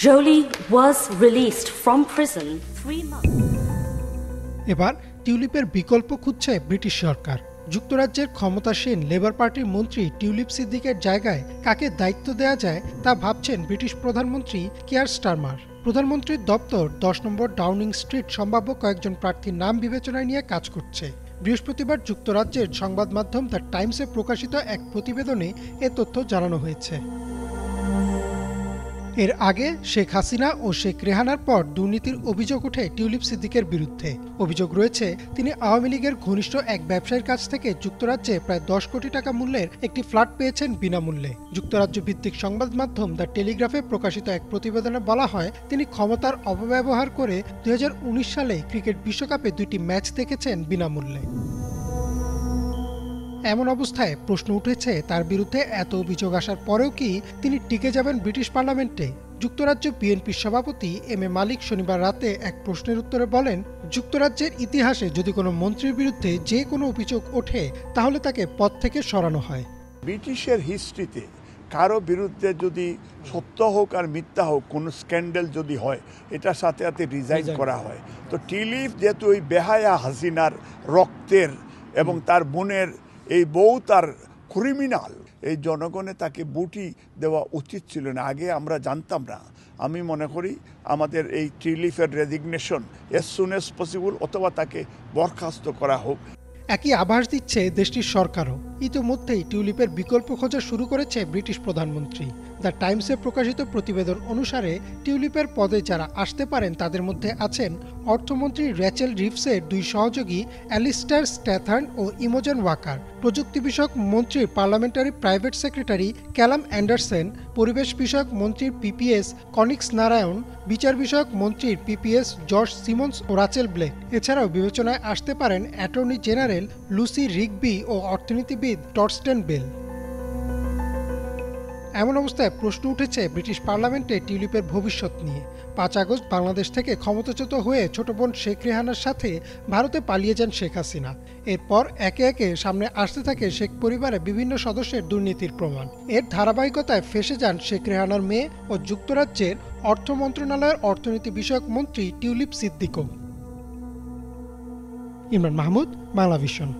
Jolie was released from prison 3 months. এবার টিউলিপের বিকল্প খুঁজছে ব্রিটিশ সরকার। যুক্তরাজ্যের ক্ষমতাসীন লেবার পার্টির মন্ত্রী টিউলিপ সিদ্দিকের জায়গায় কাকে দায়িত্ব দেওয়া যায় তা ভাবছেন ব্রিটিশ প্রধানমন্ত্রী কিয়ার স্টারমার। প্রধানমন্ত্রীর দপ্তর 10 নম্বর ডাউনিং স্ট্রিট সম্ভাব্য কয়েকজন প্রার্থীর নাম বিবেচনায় নিয়ে কাজ করছে। বৃহস্পতিবার যুক্তরাজ্যের সংবাদ মাধ্যম দ্য টাইমসে প্রকাশিত এক প্রতিবেদনে এ তথ্য জানানো হয়েছে। এর আগে শেখ হাসিনা ও শেখ রেহানার পর দুর্নীতির অভিযোগ ওঠে টিউলিপ সিদ্দিকের বিরুদ্ধে। অভিযোগ রয়েছে তিনি আওয়ামী লীগের ঘনিষ্ঠ এক ব্যবসায়ীর কাছ থেকে যুক্তরাজ্যে প্রায় 10 কোটি টাকা মূল্যের একটি ফ্ল্যাট পেয়েছেন বিনামূল্যে। যুক্তরাজ্য ভিত্তিক সংবাদ মাধ্যম দ্য টেলিগ্রাফে প্রকাশিত এক প্রতিবেদনে বলা হয়, তিনি ক্ষমতার অপব্যবহার করে 2019 সালে ক্রিকেট বিশ্বকাপে 2টি ম্যাচ দেখেছেন বিনামূল্যে। এমন অবস্থায় প্রশ্ন উঠেছে, তার বিরুদ্ধে এত অভিযোগ আসার পরেও কি তিনি টিকে যাবেন ব্রিটিশ পার্লামেন্টে? যুক্তরাজ্য বিএনপির সভাপতি এম এ মালিক শনিবার রাতে এক প্রশ্নের উত্তরে বলেন, যুক্তরাজ্যের ইতিহাসে যদি কোনো মন্ত্রীর বিরুদ্ধে যে কোনো অভিযোগ ওঠে তাহলে তাকে পদ থেকে সরানো হয়। ব্রিটিশের হিস্ট্রিতে কারো বিরুদ্ধে যদি সত্য হোক আর মিথ্যা হোক কোনো স্ক্যান্ডেল যদি হয়, এটার সাথে সাথে রিজাইন করা হয়। তো টিউলিপ যেহেতু ওই বেহায়া হাসিনার রক্তের এবং তার বোনের এই বউ তার ক্রিমিনাল, এই জনগণে তাকে বুটি দেওয়া উচিত ছিল না। আগে আমরা জানতাম না। আমি মনে করি আমাদের এই টিউলিপের resignation as soon as possible অথবা তাকে বরখাস্ত করা হোক। একই আভাস দিচ্ছে দেশটির সরকারও। ইতিমধ্যেই টিউলিপের বিকল্প খোঁজা শুরু করেছে ব্রিটিশ প্রধানমন্ত্রী। দ্য টাইমসে প্রকাশিত প্রতিবেদন অনুসারে টিউলিপের পদে যারা আসতে পারেন তাদের মধ্যে আছেন অর্থমন্ত্রী রেচেল রিভসের 2 সহযোগী অ্যালিস্টার স্ট্যাথার্ন ও ইমোজেন ওয়াকার, প্রযুক্তি বিষয়ক মন্ত্রীর পার্লামেন্টারি প্রাইভেট সেক্রেটারি ক্যালাম অ্যান্ডারসন, পরিবেশ বিষয়ক মন্ত্রীর পিপিএস কনিক্স নারায়ণ, বিচার বিষয়ক মন্ত্রীর পিপিএস জর্জ সিমন্স ও রাচেল ব্লেক। এছাড়াও বিবেচনায় আসতে পারেন অ্যাটর্নি জেনারেল লুসি রিগবি ও অর্থনীতিবিদ টরস্টেন বেল। এমন অবস্থায় প্রশ্ন উঠেছে ব্রিটিশ পার্লামেন্টে টিউলিপের ভবিষ্যৎ নিয়ে। 5 আগস্ট বাংলাদেশ থেকে ক্ষমতাচ্যুত হয়ে ছোট বোন শেখ রেহানার সাথে ভারতে পালিয়ে যান শেখ হাসিনা। এরপর একে একে সামনে আসতে থাকে শেখ পরিবারের বিভিন্ন সদস্যের দুর্নীতির প্রমাণ। এর ধারাবাহিকতায় ফেঁসে যান শেখ রেহানার মেয়ে ও যুক্তরাজ্যের অর্থ মন্ত্রণালয়ের অর্থনীতি বিষয়ক মন্ত্রী টিউলিপ সিদ্দিকও। ইমরান মাহমুদ, বাংলা ভিশন।